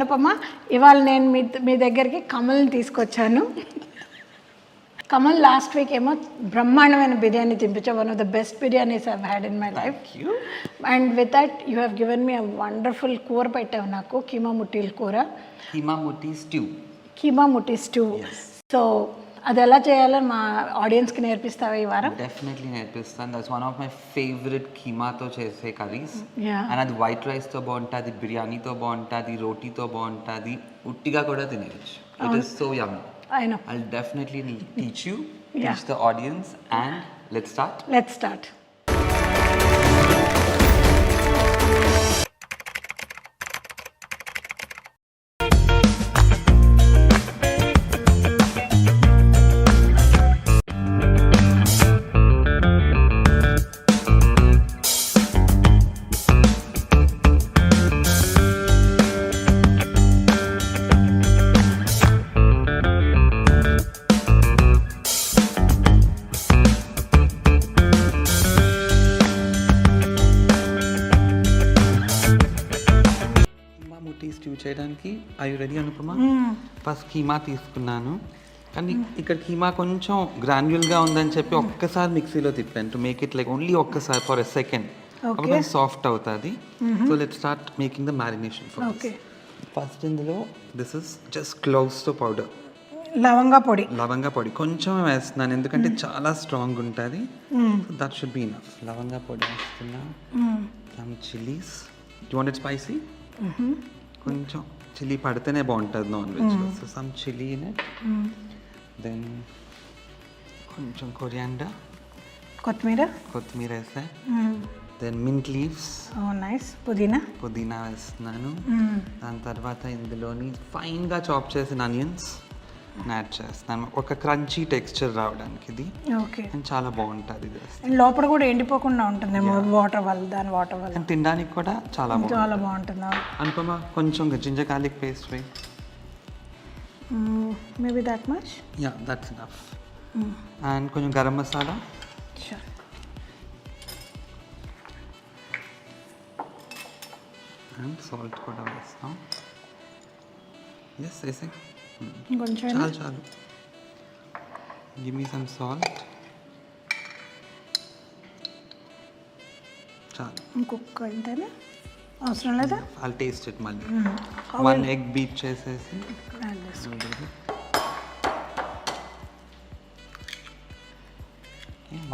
అనుపమ. ఇవాళ నేను మీ దగ్గరికి కమల్ని తీసుకొచ్చాను. కమల్ లాస్ట్ వీక్ ఏమో బ్రహ్మాండమైన బిర్యానీ తినిపించా. One of the best biryanis I've had in my life. And with that you have given me a wonderful కూర పెట్టావు నాకు, కీమా ముట్టిల కూర. కీమాముట్టి స్ట్యూ. సో అది ఎలా చేయాలో మా ఆడియన్స్కి నేర్పిస్తావా ఈ వారం? డెఫినెట్లీ నేర్పిస్తాను. That's one of my favourite కీమాతో చేసే కర్రీస్. అండ్ అది వైట్ రైస్తో బాగుంటుంది, బిర్యానీతో బాగుంటుంది, రోటీతో బాగుంటుంది, ఉట్టిగా కూడా తినేయచ్చు. It is so yummy. I know. I'll definitely teach you, teach the audience, and let's start. Let's start. Stew చేయడానికి I you ready Anupama? First keema తీసుకున్నాను, కానీ ఇక్కడ కీమా కొంచెం గ్రాన్యుల్గా ఉందని చెప్పి ఒక్కసారి మిక్సీలో తిప్పాను to make it like only ఒక్కసారి ఫర్ ఎ సెకండ్. అప్పుడు సాఫ్ట్ అవుతుంది. So let start making the marination. First ఇందులో దిస్ ఇస్ జస్ట్ క్లోవ్స్తో పౌడర్, లవంగా పొడి కొంచెం వేస్తున్నాను ఎందుకంటే చాలా స్ట్రాంగ్ ఉంటుంది. That should be enough. లవంగా పొడి వేస్తున్నా. Some chillies. You want it spicy? కొంచెం చిల్లీ పడితేనే బాగుంటుంది non veg. So some chilli in it. Then కొంచెం కొరియాండర్, కొత్తిమీర వేసా. దెన్ మింట్ లీవ్స్, పుదీనా వేస్తున్నాను. దాని తర్వాత ఇందులోని ఫైన్గా చాప్ చేసిన ఆనియన్స్ యాడ్ చేస్తాను, ఒక క్రంచీ టెక్స్చర్ రావడానికి. ఇది చాలా బాగుంటుంది. లోపల కూడా ఎండిపోకుండా ఉంటుంది వాటర్ వల్ల. తినడానికి కూడా చాలా బాగుంటుంది. అనుపమ కొంచెం జింజర్ గార్లిక్ పేస్ట్ వేయి. Maybe that much. Yeah, that's enough. And కొంచెం గరం మసాలా. అండ్ సాల్ట్ కూడా వేస్తాం. ఎస్, వేసే చాలు. Give me some salt. చాలు. ఇంకొక ఇంతేనా? అవసరం లేదా? I'll taste it మళ్ళీ. 1 egg beat చేసేసి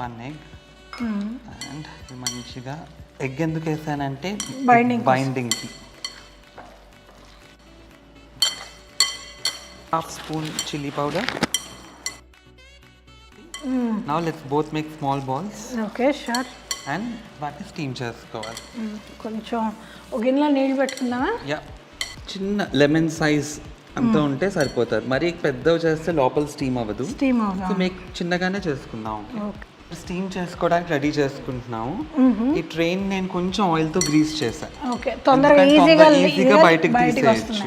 1 egg. అండ్ మంచిగా ఎగ్ ఎందుకు వేసానంటే బైండింగ్కి. ½ spoon chili powder. Now let's both make small balls. Okay, sure. And వాటిని స్టీమ్ చేసుకోవాలి. కొంచెం ఒక గిన్నెలో నీళ్ళు పెట్టుకుందామా? యా, చిన్న లెమన్ సైజ్ అంతా ఉంటే సరిపోతుంది. మరి పెద్దవి చేస్తే లోపల స్టీమ్ అవ్వదు. సో మేక్ చిన్నగానే చేసుకుందాం. స్టీమ్ చేసుకోవడానికి రెడీ చేసుకుంటున్నాము. ఈ ట్రైన్ నేను కొంచెం ఆయిల్తో గ్రీస్ చేశాను. తొందరగా ఈజీగా బయటకు తీసేయచ్చు.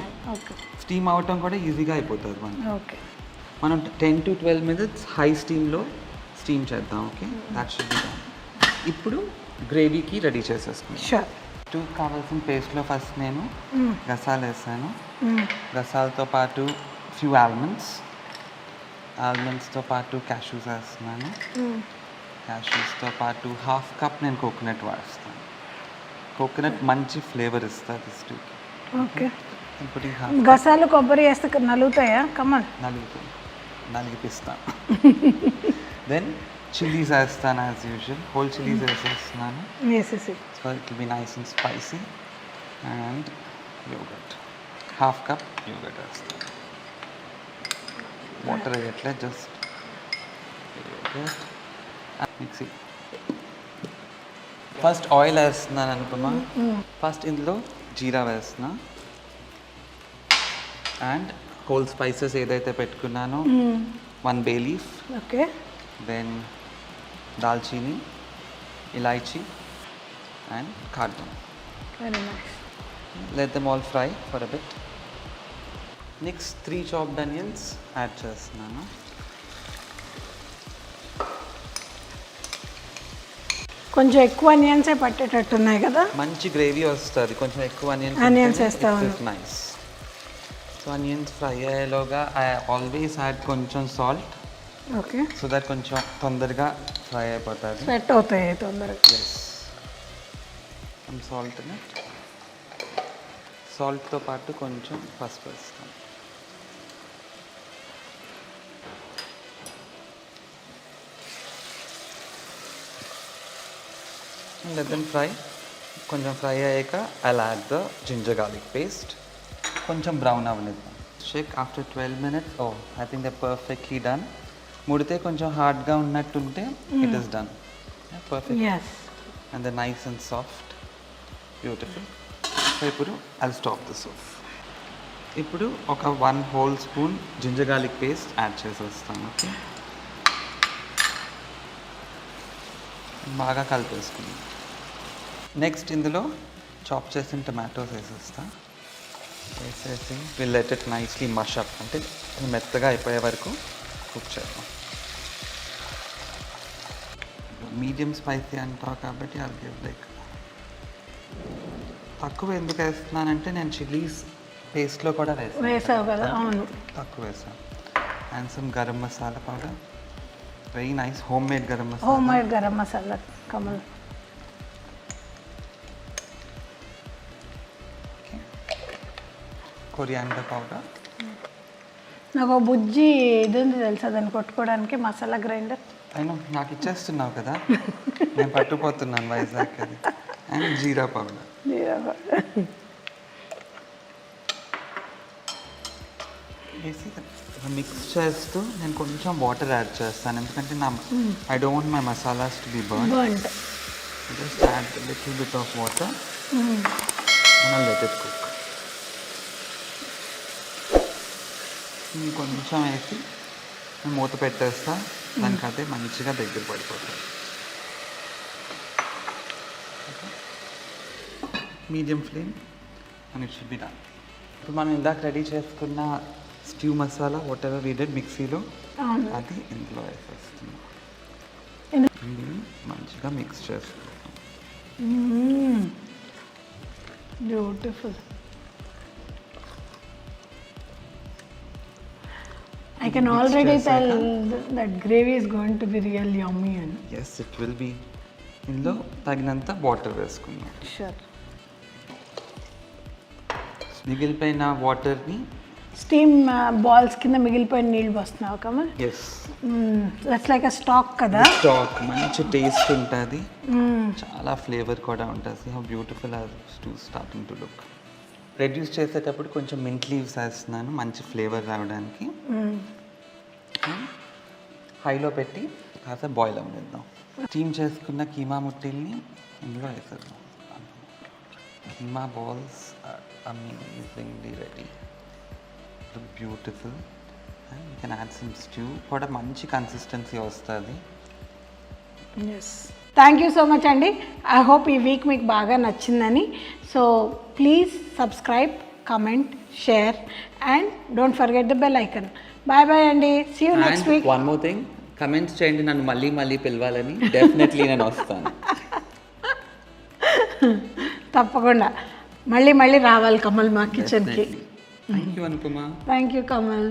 స్టీమ్ అవటం కూడా ఈజీగా అయిపోతుంది మనకి. మనం 10 to 12 minutes హై స్టీమ్లో స్టీమ్ చేద్దాం. Okay, that should be done. ఇప్పుడు గ్రేవీకి రెడీ చేసేసుకున్నాం. కావాల్సిన పేస్ట్లో ఫస్ట్ నేను గసాలు వేసాను. గసాలతో పాటు ఫ్యూ ఆల్మండ్స్తో పాటు క్యాష్యూస్ వేస్తున్నాను. క్యాష్యూస్తో పాటు ½ కప్ నేను కోకోనట్ వాడుస్తాను. కోకోనట్ మంచి ఫ్లేవర్ ఇస్తుంది స్టూకి. ఓకే. గసాలు కొబ్బరి వేస్తే నలుగుతాయా కమల్? నలిగిపిస్తాను. దెన్ చిల్లీస్ వేస్తాను యాజ్ యూజువల్. హోల్ చిల్లీస్ వేసేస్తున్నాను. So it will be nice and spicy. And yogurt, ½ cup yogurt వేస్తాను. వాటర్ వేయట్లే, just yogurt. Mixie. First oil వేస్తున్నాను అనుపమ. ఫస్ట్ ఇందులో జీరా వేస్తున్నా. అండ్ హోల్ స్పైసెస్ ఏదైతే పెట్టుకున్నానో 1 bay leaf. ఓకే. దెన్ దాల్చీని, ఇలాచీ and cardamom. Very nice. Let them all fry for a bit. Next 3 chopped onions add చేస్తున్నాను. కొంచెం ఎక్కువ ఆనియన్సే పట్టేటట్టున్నాయి కదా. మంచి గ్రేవీ వస్తుంది. కొంచెం ఎక్కువ ఆనియన్స్ వేస్తాను. నైస్. సో ఆనియన్స్ ఫ్రై అయ్యేలోగా ఐ ఆల్వేస్ యాడ్ కొంచెం సాల్ట్, ఓకే, సో దట్ కొంచెం తొందరగా ఫ్రై అయిపోతుంది. స్వెట్ అవుతాయి తొందరగా. ఎస్, సాల్ట్తో పాటు కొంచెం పసుపు వేస్తాం. Let them fry. కొంచెం ఫ్రై అయ్యాక I'll add the ginger garlic paste. కొంచెం బ్రౌన్ అవ్వనిద్దాం. Check after 12 minutes. Oh, I think they perfectly done. ముడితే కొంచెం హార్డ్గా ఉన్నట్టుంటే it is done. Perfect and the nice and soft, beautiful. So ఇప్పుడు I'll stop this off. ఇప్పుడు ఒక 1 whole spoon ginger garlic paste add చేసేస్తాను. Okay, బాగా కలిపేసుకుందాం. నెక్స్ట్ ఇందులో చాప్ చేసిన టమాటోస్ వేసేసి will let it nicely mash up, అంటే మెత్తగా అయిపోయే వరకు కుక్ చేద్దాం. మీడియం స్పైసీ అంటావు కాబట్టి అది గివ్ లైక్ తక్కువ ఎందుకు వేస్తున్నానంటే నేను చిల్లీస్ పేస్ట్లో కూడా వేసావు కదా. అవును, తక్కువ వేసాను. And some garam masala powder, very nice home made garam masala Kamal. Coriander powder. నాకు బుజ్జి ఇది ఉంది తెలుసా, దాన్ని కొట్టుకోవడానికి మసాలా గ్రైండర్. అయినా నాకు ఇచ్చేస్తున్నావు కదా, నేను పట్టుకుపోతున్నాను వైజాగ్ అది. And jeera powder. వేసి మిక్స్ చేస్తూ నేను కొంచెం వాటర్ యాడ్ చేస్తాను, ఎందుకంటే I don't my masalas to be burned. Just add little bit of water and let it cook. కొంచెం వేసి మూత పెట్టేస్తా, దానికైతే మంచిగా దగ్గర పడిపోతుంది. Medium flame and it should be done. ఇప్పుడు మనం ఇందాక రెడీ చేసుకున్న stew masala what ever we did మిక్సీలో అది ఇందులో వేసేస్తున్నాం. మంచిగా మిక్స్ చేసుకుంటాం. Beautiful. I can already tell that gravy is going to be real yummy. Yes, it will be. ఇందులో తగినంత వాటర్ వేసుకుందాం. Sure. మిగిలిపోయిన వాటర్ని స్టీమ్ బాల్స్ కింద మిగిలిపోయిన నీళ్ళు పోస్తున్నావు Kamal. Yes, that's like a stock కదా. స్టాక్ మంచి టేస్ట్ ఉంటుంది, చాలా ఫ్లేవర్ కూడా ఉంటుంది. How beautiful are stew starting to look. Reduce చేసేటప్పుడు కొంచెం మింట్ లీవ్స్ వేస్తున్నాను మంచి ఫ్లేవర్ రావడానికి. హైలో పెట్టి కాస్త బాయిల్ అవ్వనిద్దాం. స్టీమ్ చేసుకున్న కీమా ముట్టిల్ని ఇందులో వేసేద్దాం. Keema balls are amazingly ready, look beautiful. And you can add some stew కూడా మంచి కన్సిస్టెన్సీ వస్తుంది. Yes, thank you so much అండి. ఐ హోప్ ఈ వీక్ మీకు బాగా నచ్చిందని. So please subscribe, comment, share and don't forget the bell icon. Bye bye అండి, see you next week. One more thing, comments చేయండి నన్ను మళ్ళీ పిలవాలని. డెఫినెట్లీ నేను వస్తాను. తప్పకుండా మళ్ళీ రావాలి కమల్ మా కిచెన్కి. Thank you Anupama. Thank you Kamal.